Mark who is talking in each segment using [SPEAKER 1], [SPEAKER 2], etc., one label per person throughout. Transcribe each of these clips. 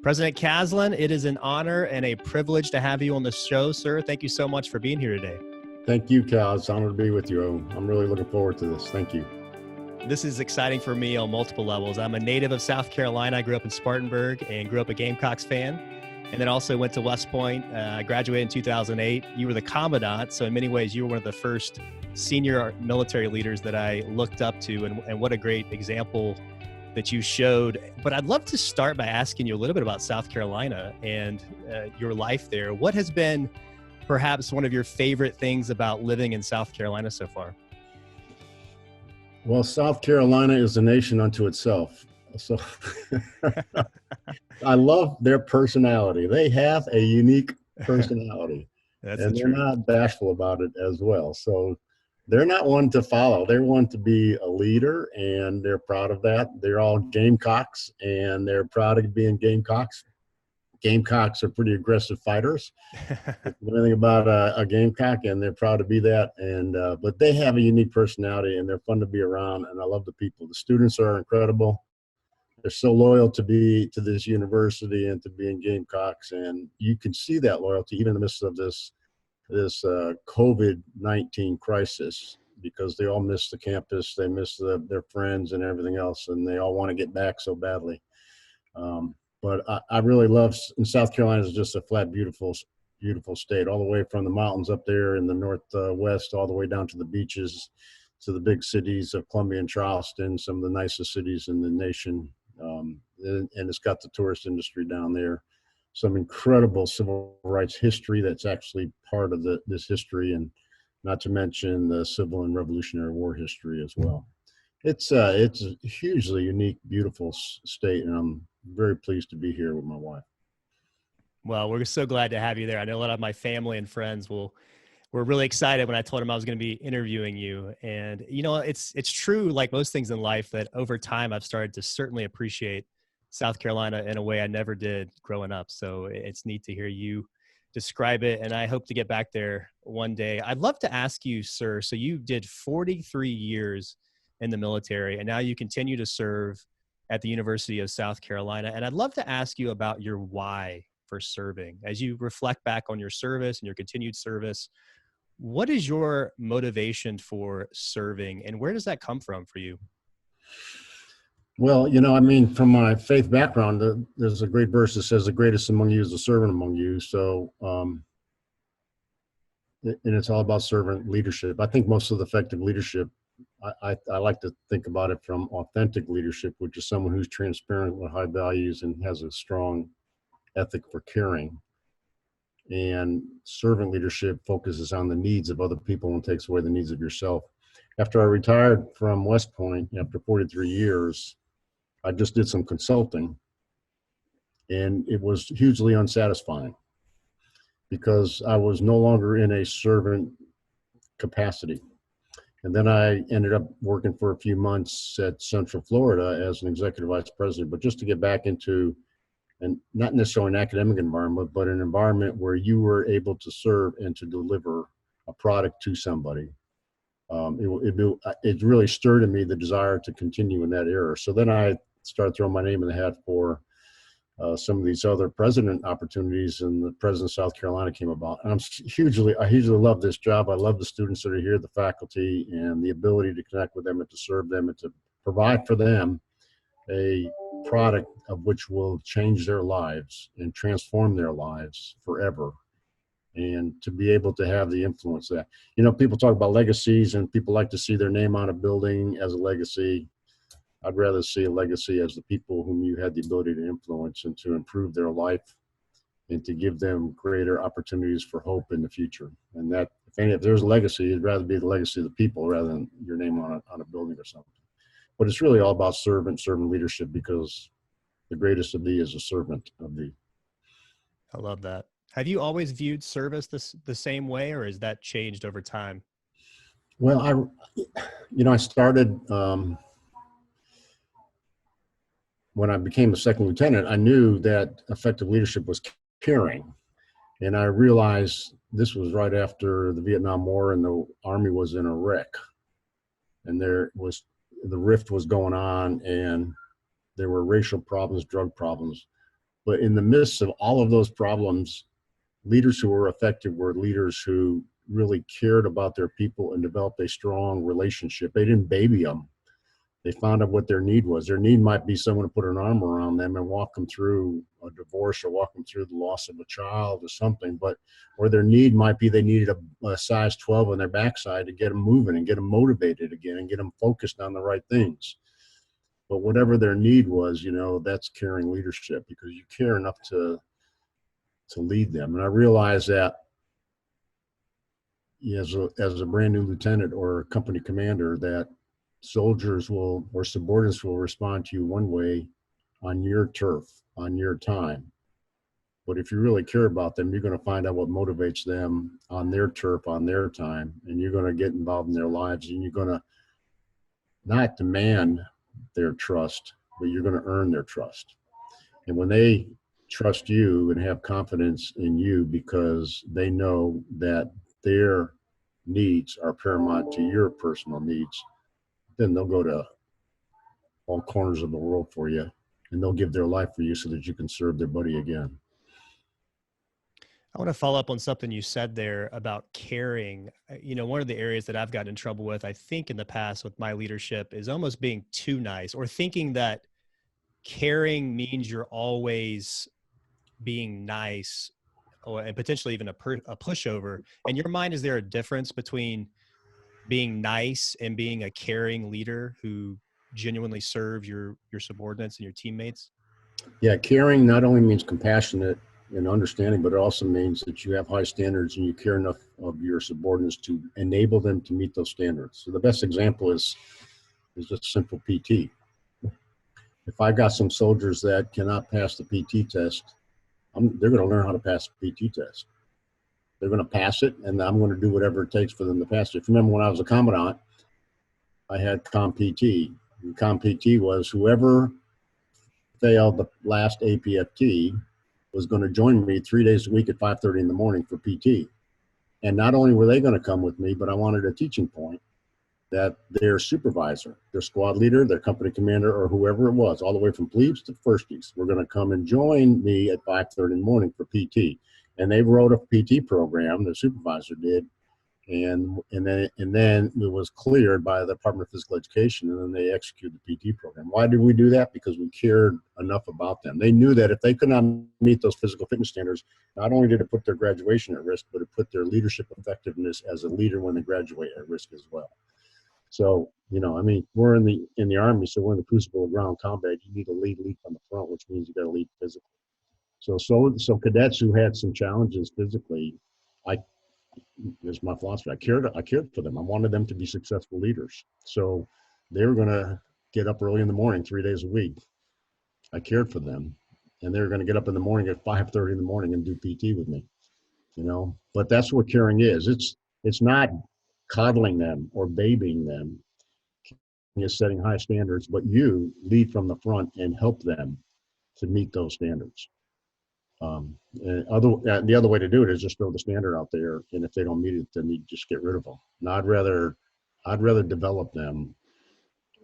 [SPEAKER 1] President Caslen, it is an honor and a privilege to have you on the show, sir. Thank you so much for being here today.
[SPEAKER 2] Thank you, Cal. It's an honor to be with you. I'm really looking forward to this. Thank you.
[SPEAKER 1] This is exciting for me on multiple levels. I'm a native of South Carolina. I grew up in Spartanburg and grew up a Gamecocks fan, and then also went to West Point. I graduated in 2008. You were the commandant, so in many ways, you were one of the first senior military leaders that I looked up to, and what a great example that you showed. But I'd love to start by asking you a little bit about South Carolina and your life there. What has been perhaps one of your favorite things about living in South Carolina so far?
[SPEAKER 2] Well, South Carolina is a nation unto itself. So I love their personality. They have a unique personality. And they're not bashful about it as well. So they're not one to follow. They're one to be a leader, and they're proud of that. They're all Gamecocks, and they're proud of being Gamecocks. Gamecocks are pretty aggressive fighters. Anything about a Gamecock, and they're proud to be that. And but they have a unique personality, and they're fun to be around. And I love the people. The students are incredible. They're so loyal to this university and to being Gamecocks, and you can see that loyalty even in the midst of this COVID-19 crisis, because they all miss the campus, they miss their friends and everything else, and they all want to get back so badly. But I really love, and South Carolina is just a flat, beautiful, beautiful state, all the way from the mountains up there in the northwest, all the way down to the beaches, to the big cities of Columbia and Charleston, some of the nicest cities in the nation. And it's got the tourist industry down there. Some incredible civil rights history that's actually part of this history, and not to mention the Civil and Revolutionary War history as well. It's a hugely unique, beautiful state, and I'm very pleased to be here with my wife.
[SPEAKER 1] Well, we're so glad to have you there. I know a lot of my family and friends were really excited when I told them I was going to be interviewing you. And, you know, it's true, like most things in life, that over time I've started to certainly appreciate South Carolina in a way I never did growing up. So it's neat to hear you describe it, and I hope to get back there one day. I'd love to ask you, sir, so you did 43 years in the military, and now you continue to serve at the University of South Carolina. And I'd love to ask you about your why for serving. As you reflect back on your service and your continued service, what is your motivation for serving, and where does that come from for you?
[SPEAKER 2] Well, you know, I mean, from my faith background, there's a great verse that says the greatest among you is the servant among you. So, and it's all about servant leadership. I think most of the effective leadership, I like to think about it from authentic leadership, which is someone who's transparent with high values and has a strong ethic for caring. And servant leadership focuses on the needs of other people and takes away the needs of yourself. After I retired from West Point, after 43 years, I just did some consulting, and it was hugely unsatisfying because I was no longer in a servant capacity. And then I ended up working for a few months at Central Florida as an executive vice president, but just to get back into, and not necessarily an academic environment, but an environment where you were able to serve and to deliver a product to somebody. It really stirred in me the desire to continue in that era. So then I started throwing my name in the hat for some of these other president opportunities, and the president of South Carolina came about. And I hugely love this job. I love the students that are here, the faculty, and the ability to connect with them and to serve them and to provide for them a product of which will change their lives and transform their lives forever. And to be able to have the influence that, you know, people talk about legacies and people like to see their name on a building as a legacy. I'd rather see a legacy as the people whom you had the ability to influence and to improve their life and to give them greater opportunities for hope in the future. And that, if there's a legacy, it'd rather be the legacy of the people rather than your name on a building or something. But it's really all about servant leadership, because the greatest of thee is a servant of thee.
[SPEAKER 1] I love that. Have you always viewed service the same way, or has that changed over time?
[SPEAKER 2] Well, I started, when I became a second lieutenant, I knew that effective leadership was caring. And I realized this was right after the Vietnam War and the Army was in a wreck. And the rift was going on, and there were racial problems, drug problems. But in the midst of all of those problems, leaders who were effective were leaders who really cared about their people and developed a strong relationship. They didn't baby them. They found out what their need was. Their need might be someone to put an arm around them and walk them through a divorce or walk them through the loss of a child or something. But or their need might be they needed a size 12 on their backside to get them moving and get them motivated again and get them focused on the right things. But whatever their need was, you know, that's caring leadership, because you care enough to lead them. And I realized that as a brand new lieutenant or company commander, that soldiers will, or subordinates will, respond to you one way on your turf, on your time. But if you really care about them, you're going to find out what motivates them on their turf, on their time, and you're going to get involved in their lives, and you're going to not demand their trust, but you're going to earn their trust. And when they trust you and have confidence in you because they know that their needs are paramount to your personal needs, then they'll go to all corners of the world for you, and they'll give their life for you so that you can serve their buddy again.
[SPEAKER 1] I want to follow up on something you said there about caring. You know, one of the areas that I've gotten in trouble with, I think in the past with my leadership, is almost being too nice, or thinking that caring means you're always being nice, and potentially even a pushover. In your mind, is there a difference between being nice and being a caring leader who genuinely serves your subordinates and your teammates?
[SPEAKER 2] Yeah, caring not only means compassionate and understanding, but it also means that you have high standards and you care enough of your subordinates to enable them to meet those standards. So the best example is just simple PT. If I got some soldiers that cannot pass the PT test, they're going to learn how to pass the PT test. They're going to pass it, and I'm going to do whatever it takes for them to pass it. If you remember when I was a commandant, I had Comp PT. And Comp PT was whoever failed the last APFT was going to join me 3 days a week at 5:30 in the morning for PT. And not only were they going to come with me, but I wanted a teaching point that their supervisor, their squad leader, their company commander, or whoever it was, all the way from plebes to firsties, were going to come and join me at 5:30 in the morning for PT. And they wrote a PT program, the supervisor did, and then it was cleared by the Department of Physical Education, and then they executed the PT program. Why did we do that? Because we cared enough about them. They knew that if they could not meet those physical fitness standards, not only did it put their graduation at risk, but it put their leadership effectiveness as a leader when they graduate at risk as well. So, you know, I mean, we're in the Army, so we're in the crucible of ground combat. You need to lead from the front, which means you got to lead physically. So cadets who had some challenges physically, there's my philosophy. I cared for them. I wanted them to be successful leaders. So they were going to get up early in the morning, 3 days a week. I cared for them, and they were going to get up in the morning at 5:30 in the morning and do PT with me. You know, but that's what caring is. It's not coddling them or babying them. It's setting high standards, but you lead from the front and help them to meet those standards. The other way to do it is just throw the standard out there, and if they don't meet it, then you just get rid of them. And I'd rather develop them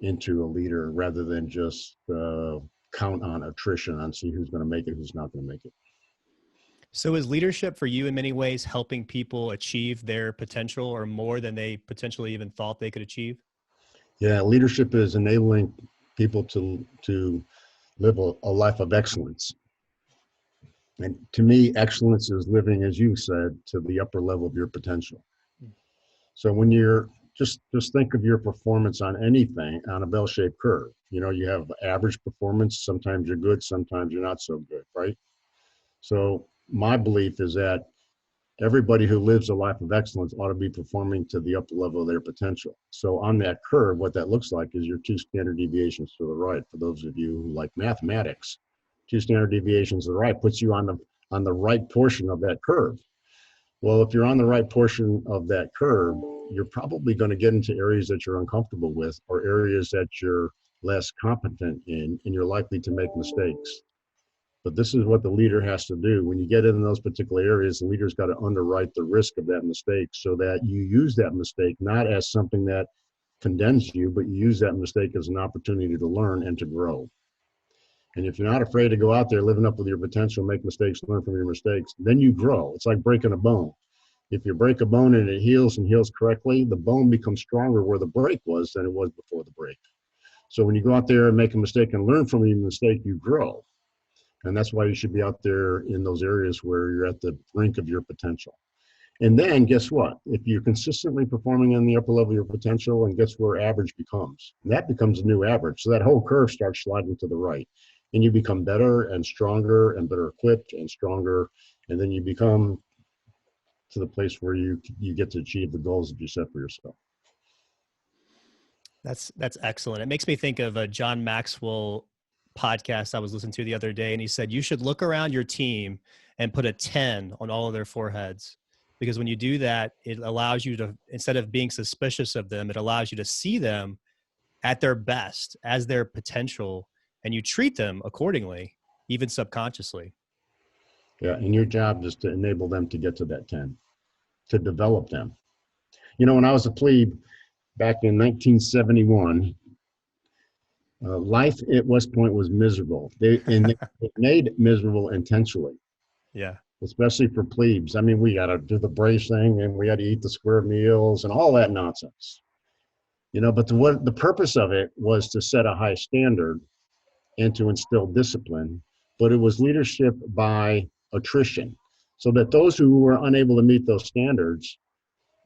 [SPEAKER 2] into a leader rather than just count on attrition and see who's going to make it, who's not going to make it.
[SPEAKER 1] So is leadership for you in many ways helping people achieve their potential, or more than they potentially even thought they could achieve?
[SPEAKER 2] Yeah, leadership is enabling people to live a life of excellence. And to me, excellence is living, as you said, to the upper level of your potential. So when you're just think of your performance on anything on a bell-shaped curve. You know, you have average performance. Sometimes you're good, sometimes you're not so good, right? So my belief is that everybody who lives a life of excellence ought to be performing to the upper level of their potential. So on that curve, what that looks like is your 2 standard deviations to the right. For those of you who like mathematics, 2 standard deviations to the right puts you on the right portion of that curve. Well, if you're on the right portion of that curve, you're probably going to get into areas that you're uncomfortable with, or areas that you're less competent in, and you're likely to make mistakes. But this is what the leader has to do. When you get in those particular areas, the leader's got to underwrite the risk of that mistake so that you use that mistake not as something that condemns you, but you use that mistake as an opportunity to learn and to grow. And if you're not afraid to go out there, living up with your potential, make mistakes, learn from your mistakes, then you grow. It's like breaking a bone. If you break a bone and it heals and heals correctly, the bone becomes stronger where the break was than it was before the break. So when you go out there and make a mistake and learn from your mistake, you grow. And that's why you should be out there in those areas where you're at the brink of your potential. And then guess what? If you're consistently performing in the upper level of your potential, and guess where average becomes? And that becomes a new average. So that whole curve starts sliding to the right. And you become better and stronger and better equipped and stronger. And then you become to the place where you get to achieve the goals that you set for yourself.
[SPEAKER 1] That's excellent. It makes me think of a John Maxwell podcast I was listening to the other day, and he said you should look around your team and put a 10 on all of their foreheads, because when you do that, it allows you to, instead of being suspicious of them, it allows you to see them at their best as their potential, and you treat them accordingly, even subconsciously.
[SPEAKER 2] Yeah, and your job is to enable them to get to that 10, to develop them. You know, when I was a plebe back in 1971, life at West Point was miserable. They made it miserable intentionally,
[SPEAKER 1] Yeah.
[SPEAKER 2] especially for plebes. I mean, we got to do the brace thing, and we got to eat the square meals and all that nonsense. You know, but the purpose of it was to set a high standard and to instill discipline, but it was leadership by attrition, so that those who were unable to meet those standards,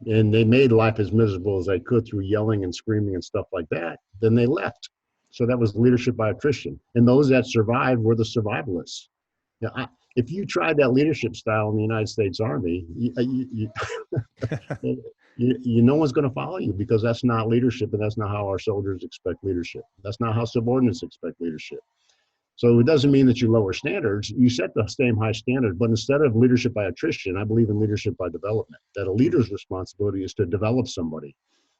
[SPEAKER 2] and they made life as miserable as they could through yelling and screaming and stuff like that, then they left. So that was leadership by attrition. And those that survived were the survivalists. Now, if you tried that leadership style in the United States Army, no one's going to follow you, because that's not leadership, and that's not how our soldiers expect leadership. That's not how subordinates expect leadership. So it doesn't mean that you lower standards. You set the same high standard, but instead of leadership by attrition, I believe in leadership by development, that a leader's responsibility is to develop somebody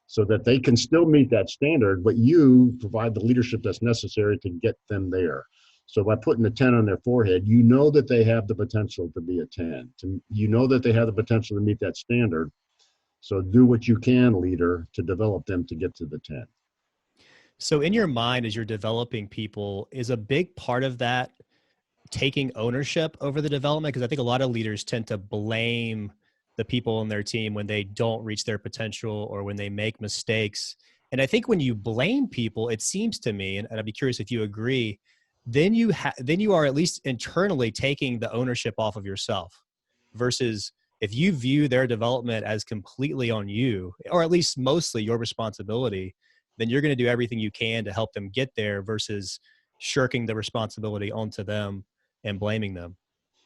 [SPEAKER 2] so that they can still meet that standard, but you provide the leadership that's necessary to get them there. So by putting a 10 on their forehead, you know that they have the potential to be a 10. You know that they have the potential to meet that standard. So do what you can, leader, to develop them to get to the 10.
[SPEAKER 1] So in your mind, as you're developing people, is a big part of that taking ownership over the development? Because I think a lot of leaders tend to blame the people on their team when they don't reach their potential or when they make mistakes. And I think when you blame people, it seems to me, and I'd be curious if you agree, then you are at least internally taking the ownership off of yourself, versus if you view their development as completely on you, or at least mostly your responsibility, then you're going to do everything you can to help them get there versus shirking the responsibility onto them and blaming them.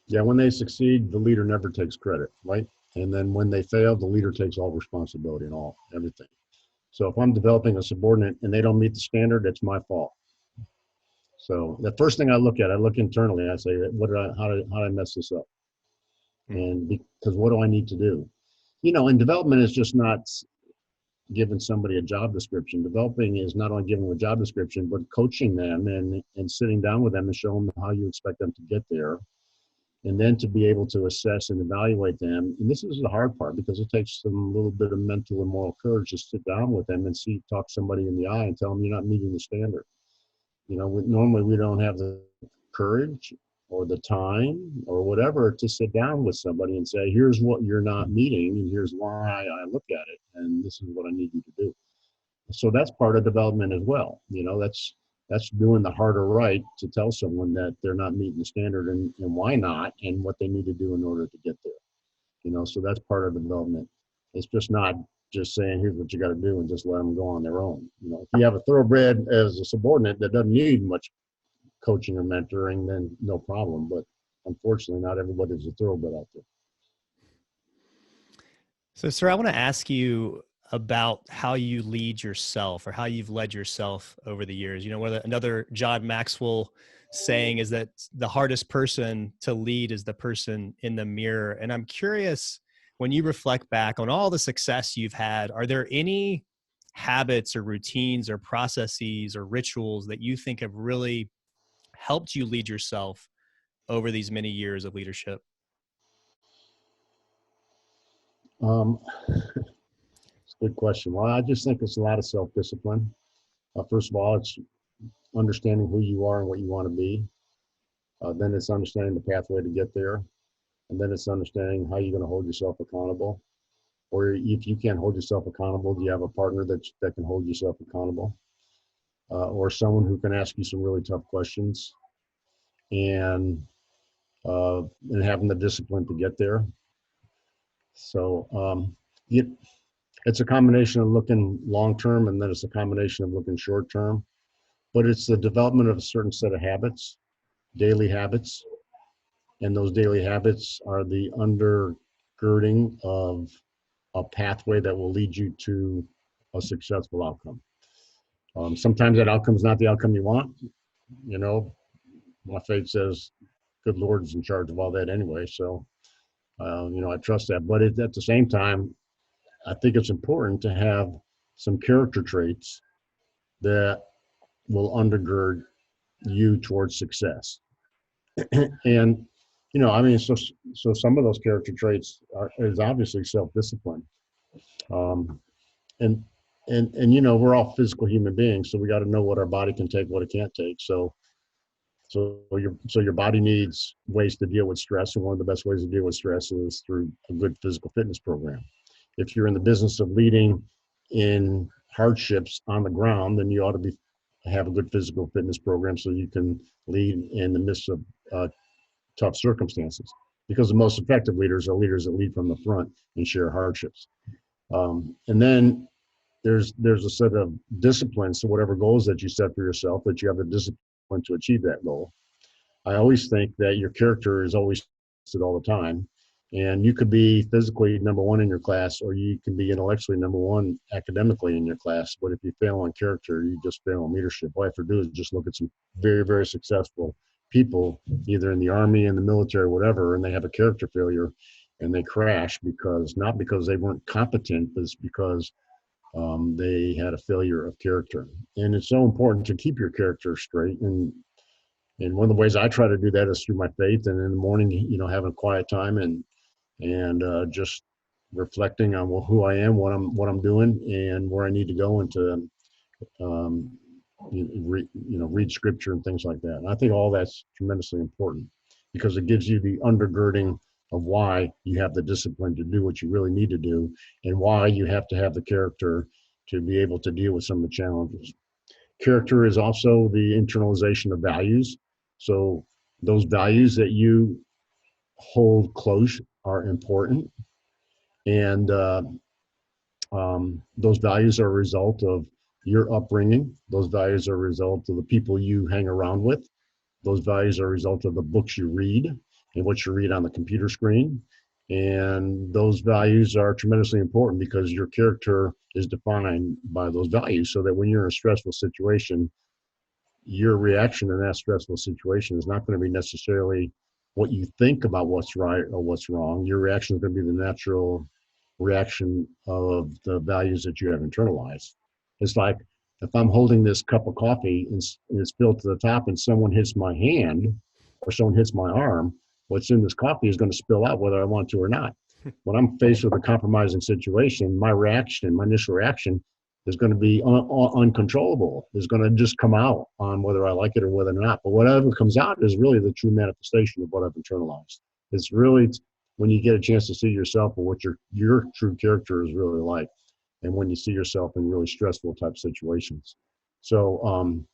[SPEAKER 2] Yeah, when they succeed, the leader never takes credit, right? And then when they fail, the leader takes all responsibility and everything. So if I'm developing a subordinate and they don't meet the standard, it's my fault. So the first thing I look internally. I say, how did I mess this up? And because what do I need to do? You know, and development is just not giving somebody a job description. Developing is not only giving them a job description, but coaching them and sitting down with them and showing them how you expect them to get there. And then to be able to assess and evaluate them. And this is the hard part, because it takes some little bit of mental and moral courage to sit down with them and talk somebody in the eye and tell them you're not meeting the standard. You know, normally we don't have the courage or the time or whatever to sit down with somebody and say, here's what you're not meeting, and here's why I look at it, and this is what I need you to do. So that's part of development as well. You know, that's doing the harder right to tell someone that they're not meeting the standard, and why not, and what they need to do in order to get there. You know, so that's part of development. It's just not just saying, here's what you got to do, and just let them go on their own. You know, if you have a thoroughbred as a subordinate that doesn't need much coaching or mentoring, then no problem. But unfortunately, not everybody's a thoroughbred out there.
[SPEAKER 1] So, sir, I want to ask you about how you lead yourself, or how you've led yourself over the years. You know, another John Maxwell saying is that the hardest person to lead is the person in the mirror. And I'm curious, when you reflect back on all the success you've had, are there any habits or routines or processes or rituals that you think have really helped you lead yourself over these many years of leadership?
[SPEAKER 2] It's a good question. Well, I just think it's a lot of self-discipline. First of all, it's understanding who you are and what you want to be. Then it's understanding the pathway to get there. And then it's understanding how you're going to hold yourself accountable. Or if you can't hold yourself accountable, do you have a partner that can hold yourself accountable? Or someone who can ask you some really tough questions and having the discipline to get there. So it's a combination of looking long-term, and then it's a combination of looking short-term. But it's the development of a certain set of habits, daily habits. And those daily habits are the undergirding of a pathway that will lead you to a successful outcome. Sometimes that outcome is not the outcome you want. You know, my faith says, good Lord is in charge of all that anyway. So, I trust that. But at the same time, I think it's important to have some character traits that will undergird you towards success. And, so some of those character traits is obviously self-discipline. And we're all physical human beings, so we got to know what our body can take, what it can't take. So your body needs ways to deal with stress, and one of the best ways to deal with stress is through a good physical fitness program. If you're in the business of leading in hardships on the ground, then you ought to have a good physical fitness program so you can lead in the midst of tough circumstances. Because the most effective leaders are leaders that lead from the front and share hardships. And then there's a set of disciplines to whatever goals that you set for yourself, that you have the discipline to achieve that goal. I always think that your character is always tested all the time. And you could be physically number one in your class, or you can be intellectually number one academically in your class. But if you fail on character, you just fail on leadership. All I have to do is just look at some very, very successful people, either in the Army, in the military, whatever, and they have a character failure and they crash not because they weren't competent, but it's because they had a failure of character. And it's so important to keep your character straight. And one of the ways I try to do that is through my faith, and in the morning, having a quiet time and just reflecting on who I am, what I'm doing, and where I need to go, and to read scripture and things like that. And I think all that's tremendously important, because it gives you the undergirding of why you have the discipline to do what you really need to do, and why you have to have the character to be able to deal with some of the challenges. Character is also the internalization of values. So those values that you hold close are important. And those values are a result of your upbringing. Those values are a result of the people you hang around with. Those values are a result of the books you read and what you read on the computer screen. And those values are tremendously important, because your character is defined by those values, so that when you're in a stressful situation, your reaction in that stressful situation is not going to be necessarily what you think about what's right or what's wrong. Your reaction is going to be the natural reaction of the values that you have internalized. It's like if I'm holding this cup of coffee and it's filled to the top, and someone hits my hand or someone hits my arm, what's in this coffee is going to spill out whether I want to or not. When I'm faced with a compromising situation, my initial reaction is going to be uncontrollable. It's going to just come out on whether I like it or whether or not. But whatever comes out is really the true manifestation of what I've internalized. It's really when you get a chance to see yourself and what your true character is really like, and when you see yourself in really stressful type situations. So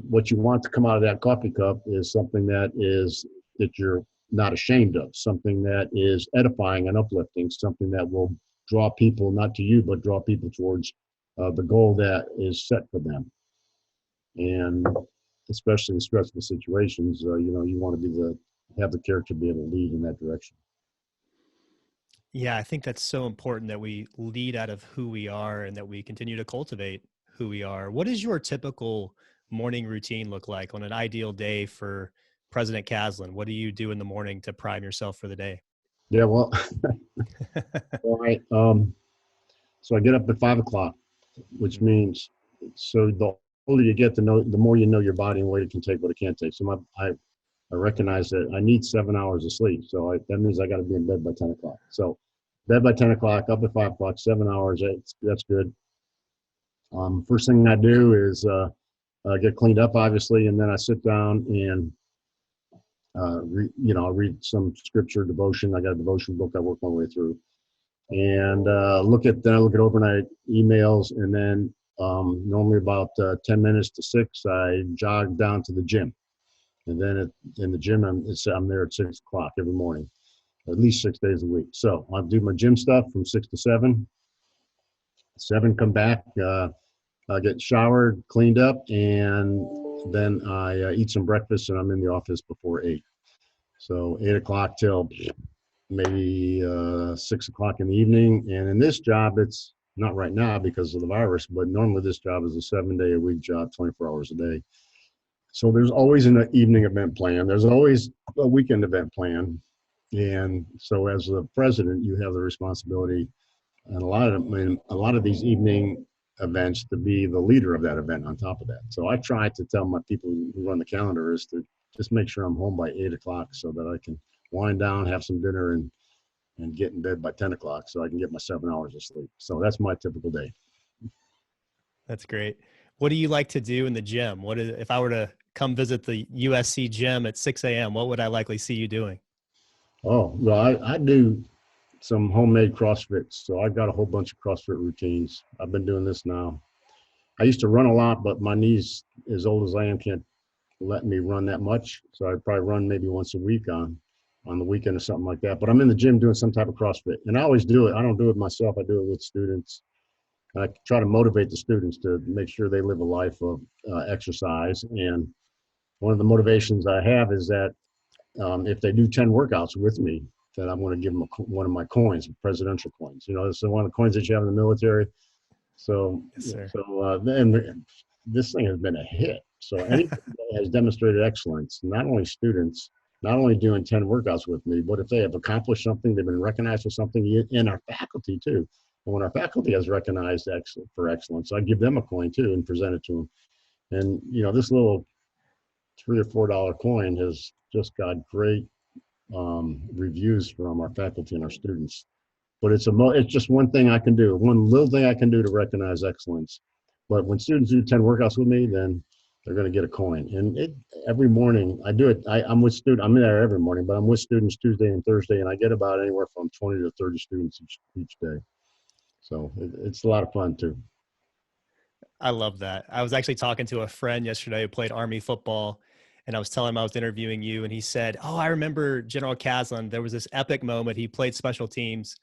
[SPEAKER 2] what you want to come out of that coffee cup is something that you're not ashamed of, something that is edifying and uplifting, something that will draw people, not to you, but draw people towards the goal that is set for them. And especially in stressful situations, you want to have the character to be able to lead in that direction.
[SPEAKER 1] Yeah, I think that's so important, that we lead out of who we are and that we continue to cultivate who we are. What does your typical morning routine look like on an ideal day for President Caslen? What do you do in the morning to prime yourself for the day?
[SPEAKER 2] Yeah, well, all right. So I get up at 5:00, which means, so the older you get, the more you know your body and what it can take, what it can't take. So I recognize that I need 7 hours of sleep. So that means I got to be in bed by 10:00. So bed by 10:00, up at 5:00, 7 hours. That's good. First thing I do is get cleaned up, obviously, and then I sit down and I read some scripture devotion. I got a devotion book I work my way through, and then I look at overnight emails, and then normally about 10 minutes to 6, I jog down to the gym, and then in the gym I'm there at 6 o'clock every morning, at least 6 days a week. So I'll do my gym stuff from 6 to 7. 7, come back, I get showered, cleaned up, and then I eat some breakfast, and I'm in the office before 8. So 8 o'clock till maybe 6 o'clock in the evening. And in this job, it's not right now because of the virus, but normally this job is a 7-day-a-week job, 24 hours a day. So there's always an evening event plan. There's always a weekend event plan. And so as the president, you have the responsibility and a lot of these evening events to be the leader of that event on top of that. So I try to tell my people who run the calendar is to just make sure I'm home by 8 o'clock so that I can wind down, have some dinner, and get in bed by 10 o'clock so I can get my 7 hours of sleep. So that's my typical day.
[SPEAKER 1] That's great. What do you like to do in the gym? If I were to come visit the USC gym at 6 a.m., what would I likely see you doing?
[SPEAKER 2] Oh, well, I do some homemade CrossFits. So I've got a whole bunch of CrossFit routines. I've been doing this now. I used to run a lot, but my knees, as old as I am, can't let me run that much. So I'd probably run maybe once a week on the weekend or something like that. But I'm in the gym doing some type of CrossFit. And I always do it. I don't do it myself. I do it with students. I try to motivate the students to make sure they live a life of exercise. And one of the motivations I have is that if they do 10 workouts with me, that I'm going to give them one of my coins, presidential coins. It's one of the coins that you have in the military. So,
[SPEAKER 1] yes, sir.
[SPEAKER 2] And this thing has been a hit. So anybody that has demonstrated excellence, not only students, not only doing 10 workouts with me, but if they have accomplished something, they've been recognized for something, in our faculty too. And when our faculty has recognized for excellence, I give them a coin too and present it to them. And this little $3 or $4 coin has just got great reviews from our faculty and our students. But it's just one thing I can do, one little thing I can do to recognize excellence. But when students do 10 workouts with me, then they're going to get a coin. And every morning I do it. I'm in there every morning, but I'm with students Tuesday and Thursday, and I get about anywhere from 20 to 30 students each day. So it's a lot of fun too.
[SPEAKER 1] I love that. I was actually talking to a friend yesterday who played Army football, and I was telling him I was interviewing you, and he said, "Oh, I remember General Caslen. There was this epic moment. He played special teams,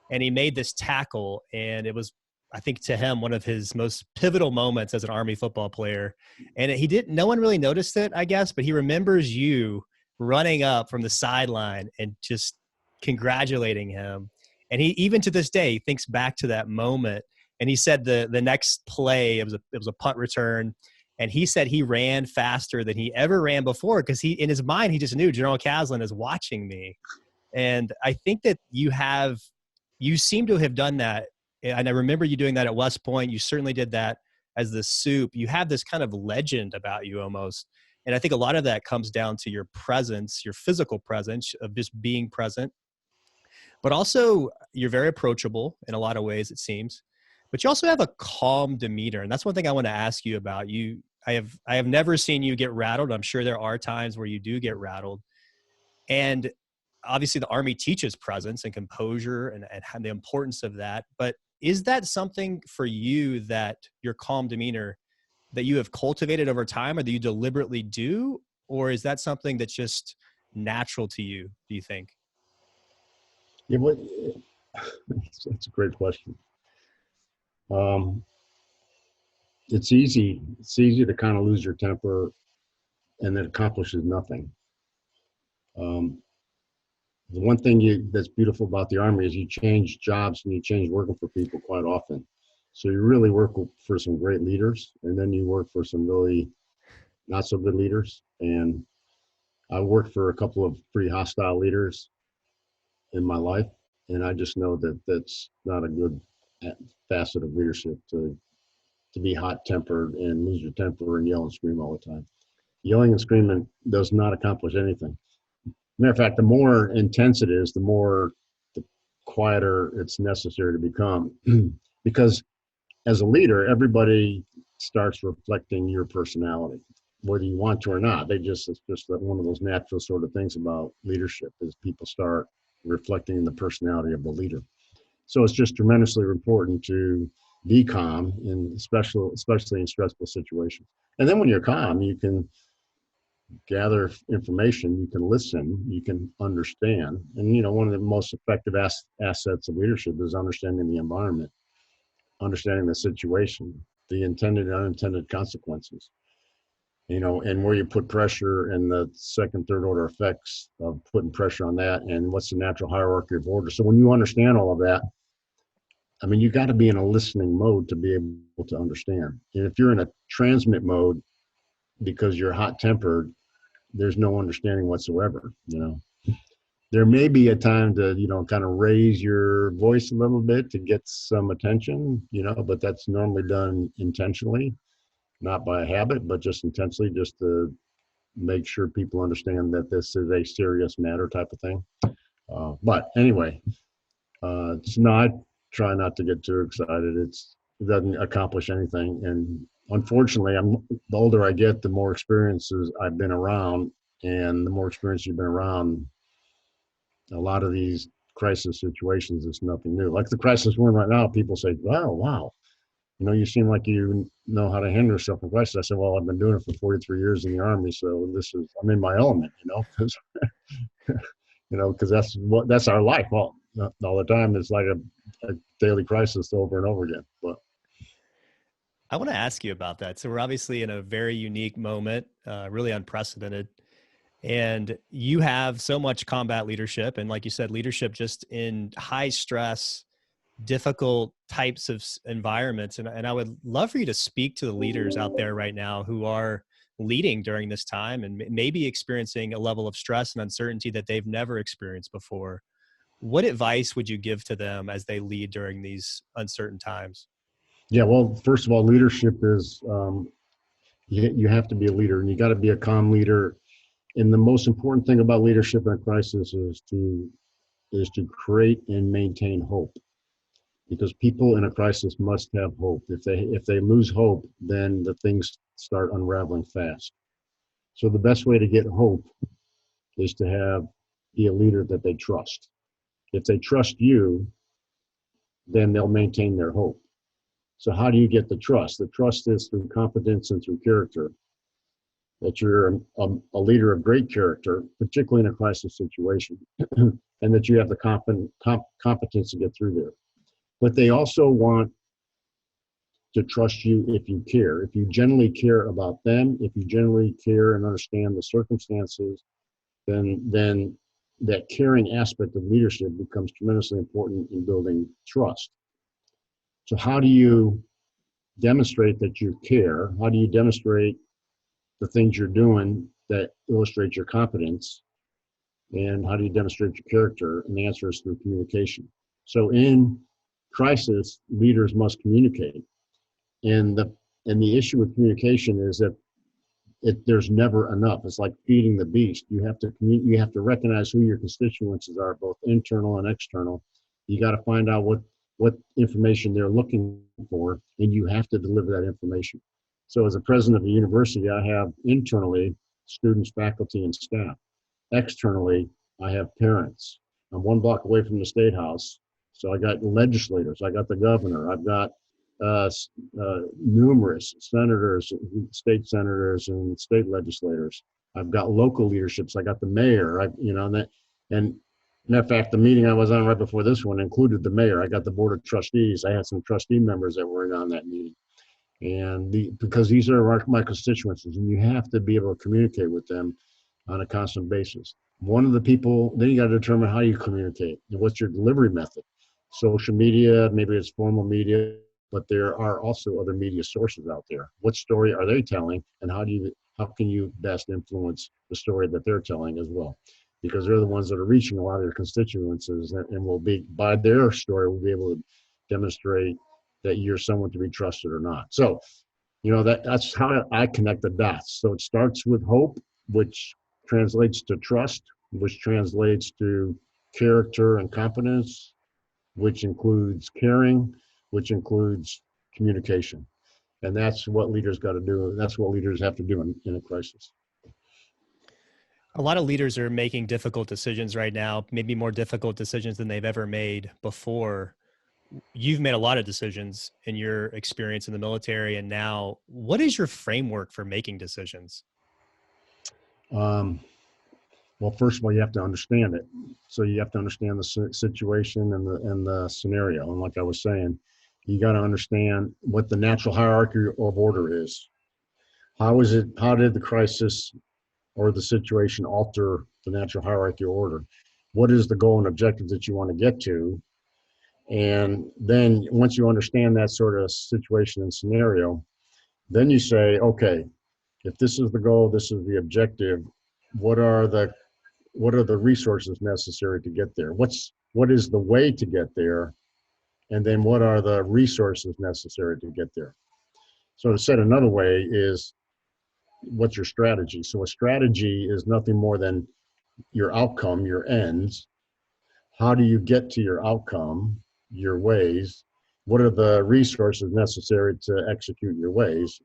[SPEAKER 1] and he made this tackle, and it was, I think, to him, one of his most pivotal moments as an Army football player. And no one really noticed it, I guess, but he remembers you running up from the sideline and just congratulating him. And he, even to this day, thinks back to that moment. And he said the next play, it was a punt return, and he said he ran faster than he ever ran before because in his mind, he just knew General Caslen is watching me. And I think that you seem to have done that. And I remember you doing that at West Point. You certainly did that as the Soup. You have this kind of legend about you almost. And I think a lot of that comes down to your presence, your physical presence of just being present. But also, you're very approachable in a lot of ways, it seems. But you also have a calm demeanor. And that's one thing I want to ask you about. I have never seen you get rattled. I'm sure there are times where you do get rattled. And obviously the Army teaches presence and composure and the importance of that. But is that something for you, that your calm demeanor, that you have cultivated over time, or that you deliberately do? Or is that something that's just natural to you, do you think?
[SPEAKER 2] Yeah, that's a great question. It's easy to kind of lose your temper and it accomplishes nothing. The one thing that's beautiful about the Army is you change jobs and you change working for people quite often. So you really work for some great leaders, and then you work for some really not so good leaders. And I worked for a couple of pretty hostile leaders in my life, and I just know that that's not a good facet of leadership, to be hot-tempered and lose your temper and yell and scream all the time. Yelling and screaming does not accomplish anything. Matter of fact, the more intense it is, the quieter it's necessary to become. Because as a leader, everybody starts reflecting your personality, whether you want to or not. It's just one of those natural sort of things about leadership is people start reflecting the personality of the leader. So it's just tremendously important to be calm especially in stressful situations. And then when you're calm, you can gather information, you can listen, you can understand. And, one of the most effective assets of leadership is understanding the environment, understanding the situation, the intended and unintended consequences, and where you put pressure and the second, third order effects of putting pressure on that, and what's the natural hierarchy of order. So when you understand all of that, you got to be in a listening mode to be able to understand. And if you're in a transmit mode because you're hot tempered, there's no understanding whatsoever. There may be a time to, kind of raise your voice a little bit to get some attention, but that's normally done intentionally, not by habit, but just intentionally, just to make sure people understand that this is a serious matter type of thing. But anyway, I try not to get too excited. It doesn't accomplish anything. And unfortunately, the older I get, the more experiences I've been around, and the more experience you've been around, a lot of these crisis situations is nothing new. Like the crisis we're in right now, people say, wow, you seem like you know how to handle yourself in crisis. I said, well, I've been doing it for 43 years in the Army, so I'm in my element, because because that's our life all the time. It's like a daily crisis over and over again. But
[SPEAKER 1] I want to ask you about that. So we're obviously in a very unique moment, really unprecedented. And you have so much combat leadership. And like you said, leadership just in high stress, difficult types of environments. And I would love for you to speak to the leaders out there right now who are leading during this time and maybe experiencing a level of stress and uncertainty that they've never experienced before. What advice would you give to them as they lead during these uncertain times?
[SPEAKER 2] yeah, well, first of all, leadership is you have to be a leader, and you got to be a calm leader. And the most important thing about leadership in a crisis is to create and maintain hope, because people in a crisis must have hope. If they lose hope, then the things start unraveling fast. So the best way to get hope is to be a leader that they trust. If they trust you, then they'll maintain their hope. So how do you get the trust? The trust is through competence and through character. That you're a leader of great character, particularly in a crisis situation, and that you have the competence to get through there. But they also want to trust you if you care. If you genuinely care about them, if you genuinely care and understand the circumstances, then that caring aspect of leadership becomes tremendously important in building trust. So how do you demonstrate that you care? How do you demonstrate the things you're doing that illustrate your competence? And how do you demonstrate your character? And the answer is through communication. So in crisis, leaders must communicate. And the issue with communication is that there's never enough. It's like feeding the beast. You have to recognize who your constituencies are, both internal and external. You got to find out what information they're looking for, and you have to deliver that information. So as a president of a university, I have internally students, faculty, and staff. Externally, I have parents. I'm one block away from the State House, so I got legislators. I got the governor. I've got numerous senators, state senators, and state legislators. I've got local leaderships. I got the mayor. And matter of fact, the meeting I was on right before this one included the mayor. I got the board of trustees. I had some trustee members that were on that meeting. And because these are my constituencies, and you have to be able to communicate with them on a constant basis. One of the people, then you got to determine how you communicate and what's your delivery method. Social media, maybe it's formal media, but there are also other media sources out there. What story are they telling, and how can you best influence the story that they're telling as well? Because they're the ones that are reaching a lot of their constituencies, and will be, by their story, will be able to demonstrate that you're someone to be trusted or not. So, that's how I connect the dots. So it starts with hope, which translates to trust, which translates to character and competence, which includes caring, which includes communication. And that's what leaders got to do. That's what leaders have to do in a crisis.
[SPEAKER 1] A lot of leaders are making difficult decisions right now, maybe more difficult decisions than they've ever made before. You've made a lot of decisions in your experience in the military. And now, what is your framework for making decisions?
[SPEAKER 2] Um, well, first of all, you have to understand it. So you have to understand the situation and the scenario. And like I was saying, you got to understand what the natural hierarchy of order is. How is it? How did the crisis or the situation alter the natural hierarchy of order? What is the goal and objective that you want to get to? And then once you understand that sort of situation and scenario, then you say, okay, if this is the goal, this is the objective, what are the resources necessary to get there? What is the way to get there? And then what are the resources necessary to get there? So to said another way is, what's your strategy? So a strategy is nothing more than your outcome, your ends. How do you get to your outcome, your ways? What are the resources necessary to execute your ways,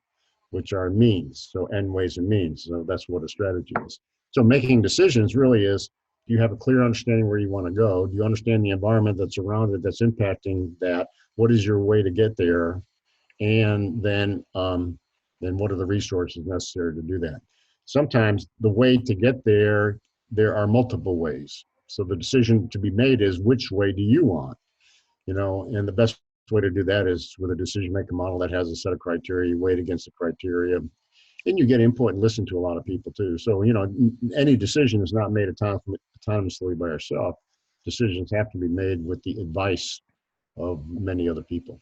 [SPEAKER 2] which are means? So end, ways, and means. So that's what a strategy is. So making decisions really is, do you have a clear understanding where you want to go? Do you understand the environment that's around it, that's impacting that? What is your way to get there? And then what are the resources necessary to do that? Sometimes the way to get there are multiple ways. So the decision to be made is, which way do you want? And the best way to do that is with a decision-making model that has a set of criteria. You weigh it against the criteria, and you get input and listen to a lot of people too. So, any decision is not made autonomously by yourself. Decisions have to be made with the advice of many other people.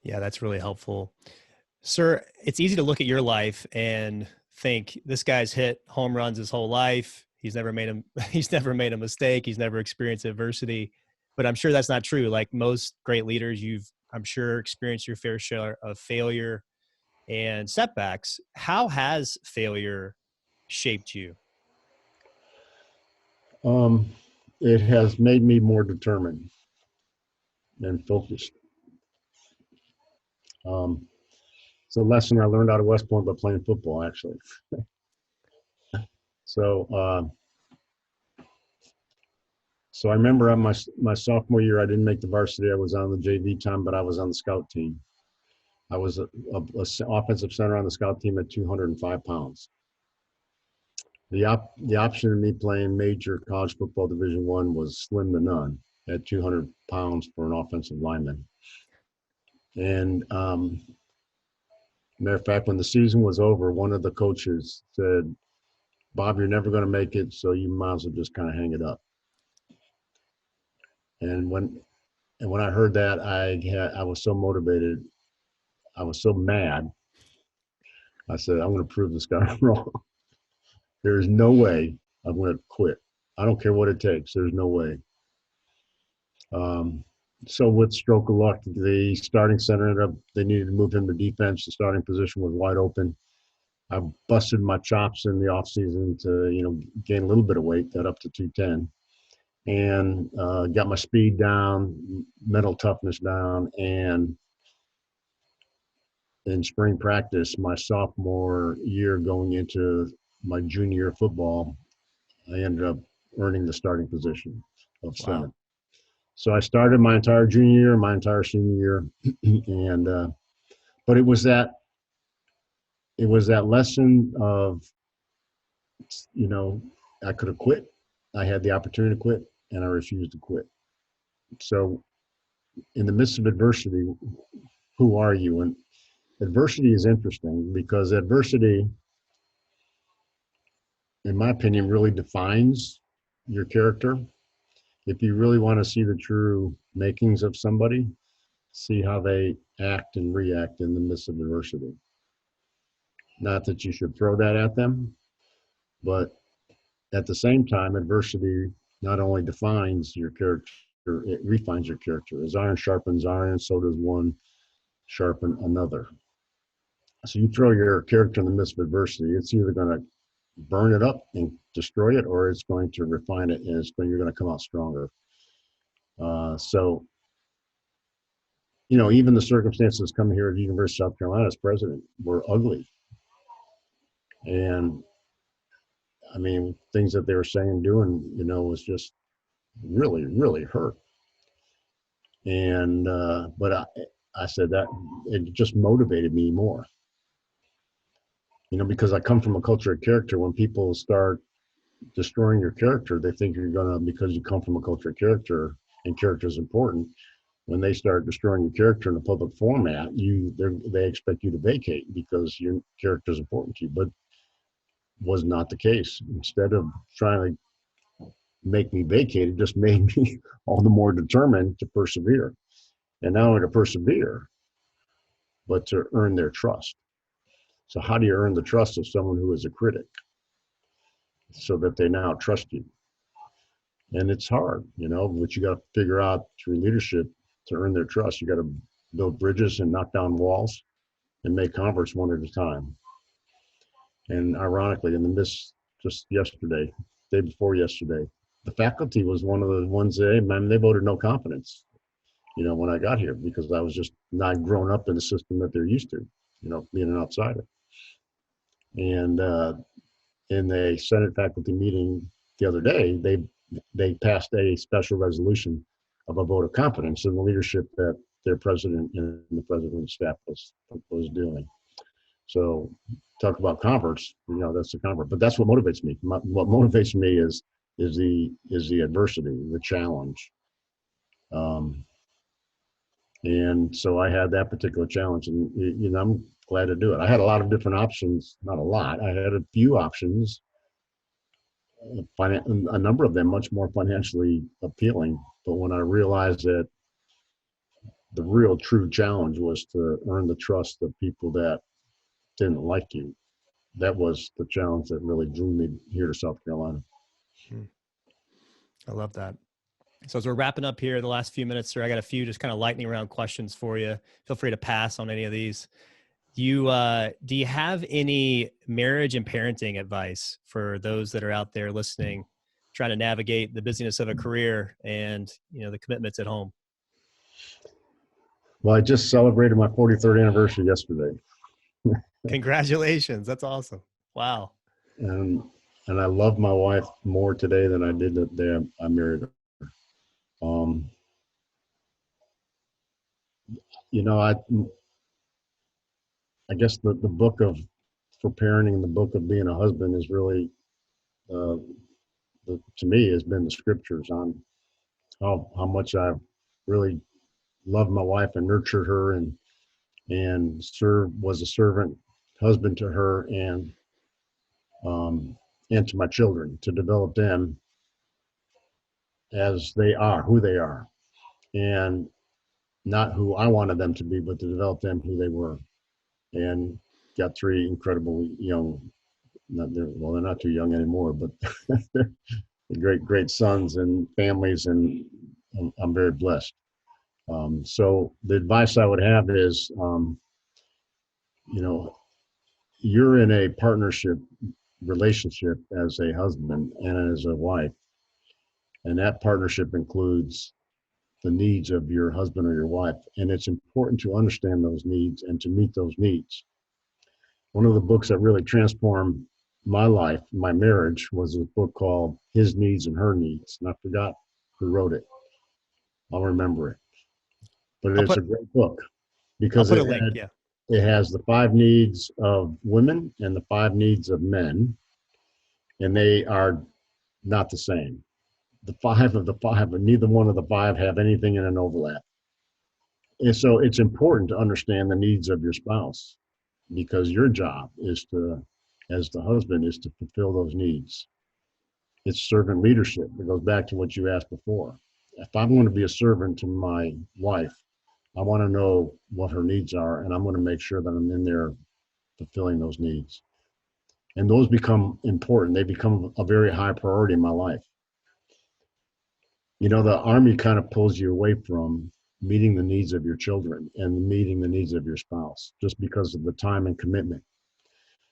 [SPEAKER 1] Yeah, that's really helpful. Sir, it's easy to look at your life and think this guy's hit home runs his whole life. He's never made he's never made a mistake. He's never experienced adversity. But I'm sure that's not true. Like most great leaders, I'm sure, experienced your fair share of failure and setbacks. How has failure shaped you?
[SPEAKER 2] It has made me more determined and focused. It's a lesson I learned out of West Point by playing football, actually. So I remember on my sophomore year, I didn't make the varsity. I was on the JV team, but I was on the scout team. I was a offensive center on the scout team at 205 pounds. The option of me playing major college football Division I was slim to none at 200 pounds for an offensive lineman. And matter of fact, when the season was over, one of the coaches said, "Bob, you're never going to make it, so you might as well just kind of hang it up." And when I heard that, I was so motivated. I was so mad. I said, "I'm going to prove this guy wrong. There is no way I'm going to quit. I don't care what it takes. There's no way." So with stroke of luck, the starting center they needed to move him to defense. The starting position was wide open. I busted my chops in the off season to, gain a little bit of weight, got up to 210, and got my speed down, mental toughness down. And in spring practice, my sophomore year going into my junior year of football, I ended up earning the starting position of center. Wow. So I started my entire junior year, my entire senior year, and but it was that lesson of, I could have quit. I had the opportunity to quit, and I refused to quit. So in the midst of adversity, who are you? And adversity is interesting because adversity, in my opinion, really defines your character. If you really want to see the true makings of somebody, see how they act and react in the midst of adversity. Not that you should throw that at them, but at the same time, adversity not only defines your character, it refines your character. As iron sharpens iron, so does one sharpen another. So you throw your character in the midst of adversity, it's either going to burn it up and destroy it, or it's going to refine it, and you're going to come out stronger. So even the circumstances coming here at the University of South Carolina as president were ugly. And I mean, things that they were saying and doing, was just really, really hurt. And, but I said that it just motivated me more, because I come from a culture of character. When people start destroying your character, they think you're going to, because you come from a culture of character and character is important. When they start destroying your character in a public format, they expect you to vacate because your character is important to you, but was not the case. Instead of trying to make me vacate, it just made me all the more determined to persevere. And not only to persevere, but to earn their trust. So how do you earn the trust of someone who is a critic so that they now trust you? And it's hard, but you got to figure out through leadership to earn their trust. You got to build bridges and knock down walls and make converts one at a time. And ironically, in the midst, just yesterday, day before yesterday, the faculty was one of the ones they voted no confidence, when I got here, because I was just not grown up in the system that they're used to, being an outsider. And in a Senate faculty meeting the other day, they passed a special resolution of a vote of confidence in the leadership that their president and the president's staff was doing. So talk about converts, that's a convert. But that's what motivates me. What motivates me is the adversity, the challenge. And so I had that particular challenge, and I'm glad to do it. I had a lot of different options, not a lot. I had a few options, a number of them much more financially appealing. But when I realized that the real true challenge was to earn the trust of people that didn't like you, that was the challenge that really drew me here to South Carolina.
[SPEAKER 1] I love that. So as we're wrapping up here, the last few minutes, sir, I got a few just kind of lightning round questions for you. Feel free to pass on any of these. Do you have any marriage and parenting advice for those that are out there listening, trying to navigate the busyness of a career and, the commitments at home?
[SPEAKER 2] Well, I just celebrated my 43rd anniversary yesterday.
[SPEAKER 1] Congratulations. That's awesome. Wow.
[SPEAKER 2] And I love my wife more today than I did the day I married her. I guess the book for parenting and the book of being a husband is really, to me, has been the scriptures on how much I've really loved my wife and nurtured her and was a servant husband to her and to my children, to develop them as they are, who they are, and not who I wanted them to be, but to develop them who they were. And got 3 incredible young, they're not too young anymore, but they're great sons and families, and I'm very blessed. So the advice I would have is, you're in a partnership relationship as a husband and as a wife, and that partnership includes the needs of your husband or your wife, and it's important to understand those needs and to meet those needs. One of the books that really transformed my life, my marriage, was a book called His Needs and Her Needs, and I forgot who wrote it. I'll remember it. But it's a great book because it has the 5 needs of women and the 5 needs of men, and they are not the same. The 5 of the 5, and neither one of the 5 have anything in an overlap. And so it's important to understand the needs of your spouse, because your job is as the husband, is to fulfill those needs. It's servant leadership. It goes back to what you asked before. If I'm going to be a servant to my wife, I want to know what her needs are, and I'm going to make sure that I'm in there fulfilling those needs. And those become important. They become a very high priority in my life. The Army kind of pulls you away from meeting the needs of your children and meeting the needs of your spouse just because of the time and commitment.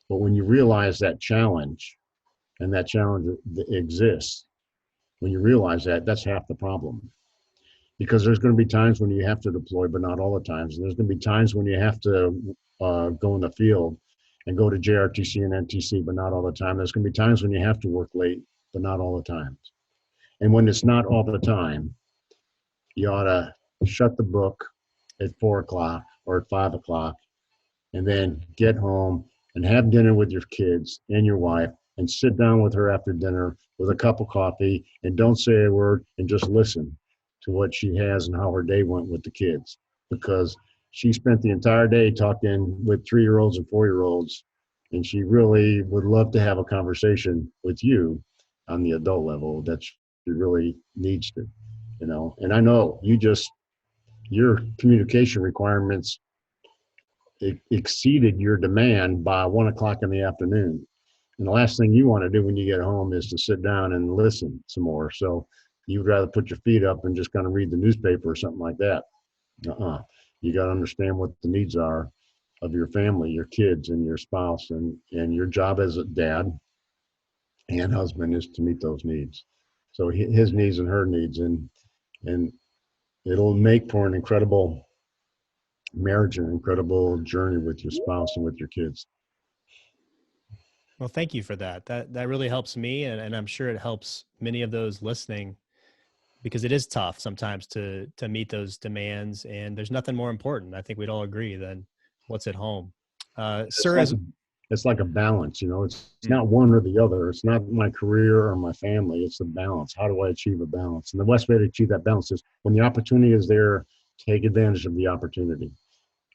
[SPEAKER 2] But when you realize that challenge, and that challenge exists, when you realize that, that's half the problem. because there's going to be times when you have to deploy, but not all the times. And there's going to be times when you have to go in the field and go to JRTC and NTC, but not all the time. There's going to be times when you have to work late, but not all the times. And when it's not all the time, you ought to shut the book at 4 o'clock or at 5 o'clock, and then get home and have dinner with your kids and your wife, and sit down with her after dinner with a cup of coffee, and don't say a word, and just listen to what she has and how her day went with the kids, because she spent the entire day talking with 3-year-olds and 4-year-olds, and she really would love to have a conversation with you on the adult level that she really needs to, and I know your communication requirements exceeded your demand by 1 o'clock in the afternoon. And the last thing you want to do when you get home is to sit down and listen some more. So you'd rather put your feet up and just kind of read the newspaper or something like that. You got to understand what the needs are of your family, your kids, and your spouse, and your job as a dad and husband is to meet those needs. So his needs and her needs, and it'll make for an incredible marriage and incredible journey with your spouse and with your kids.
[SPEAKER 1] Well, thank you for that. That really helps me, and I'm sure it helps many of those listening, because it is tough sometimes to meet those demands, and there's nothing more important, I think we'd all agree, than what's at home. Sir,
[SPEAKER 2] it's like a balance, it's not one or the other. It's not my career or my family. It's a balance. How do I achieve a balance? And the best way to achieve that balance is when the opportunity is there, take advantage of the opportunity.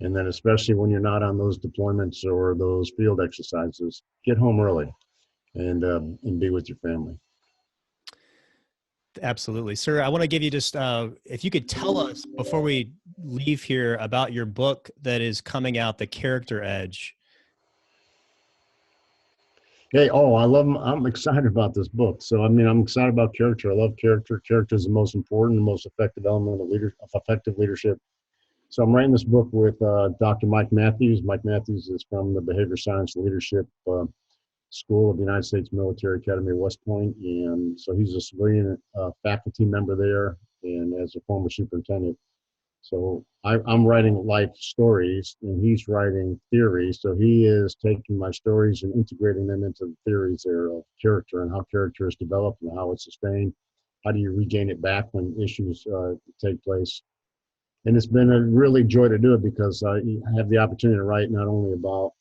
[SPEAKER 2] And then especially when you're not on those deployments or those field exercises, get home early and be with your family.
[SPEAKER 1] Absolutely. Sir, I want to give you just, if you could tell us before we leave here about your book that is coming out, The Character Edge.
[SPEAKER 2] Hey, I'm excited about this book. So, I'm excited about character. I love character. Character is the most important, the most effective element of effective leadership. So I'm writing this book with Dr. Mike Matthews. Mike Matthews is from the Behavior Science Leadership School of the United States Military Academy at West Point. And so he's a civilian faculty member there, and as a former superintendent. So I'm writing life stories, and he's writing theories. So he is taking my stories and integrating them into the theories there of character and how character is developed and how it's sustained. How do you regain it back when issues take place? And it's been a really joy to do it, because I have the opportunity to write not only about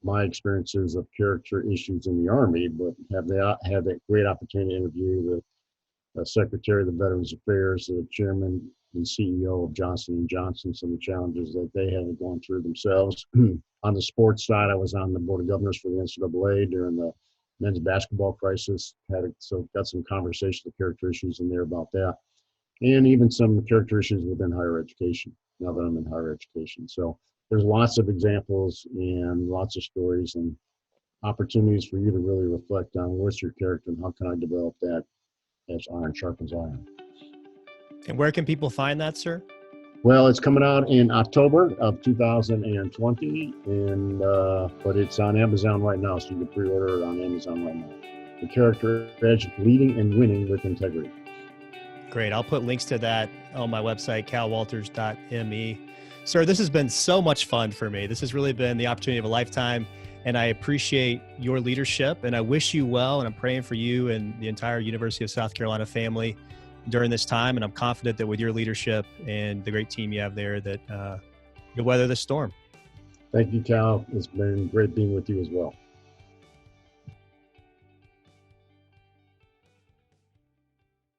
[SPEAKER 2] my experiences of character issues in the Army, but have that great opportunity to interview the Secretary of the Veterans Affairs, the Chairman and CEO of Johnson & Johnson, some of the challenges that they have gone through themselves. On the sports side, I was on the Board of Governors for the NCAA during the men's basketball crisis. Got some conversations of character issues in there about that. And even some character issues within higher education, now that I'm in higher education. So there's lots of examples and lots of stories and opportunities for you to really reflect on what's your character and how can I develop that as iron sharpens iron.
[SPEAKER 1] And where can people find that, sir?
[SPEAKER 2] Well, it's coming out in October of 2020, but it's on Amazon right now, so you can pre-order it on Amazon right now. The Character Edge, Leading and Winning with Integrity.
[SPEAKER 1] Great. I'll put links to that on my website, calwalters.me. Sir, this has been so much fun for me. This has really been the opportunity of a lifetime, and I appreciate your leadership, and I wish you well, and I'm praying for you and the entire University of South Carolina family during this time, and I'm confident that with your leadership and the great team you have there that you'll weather the storm.
[SPEAKER 2] Thank you, Cal. It's been great being with you as well.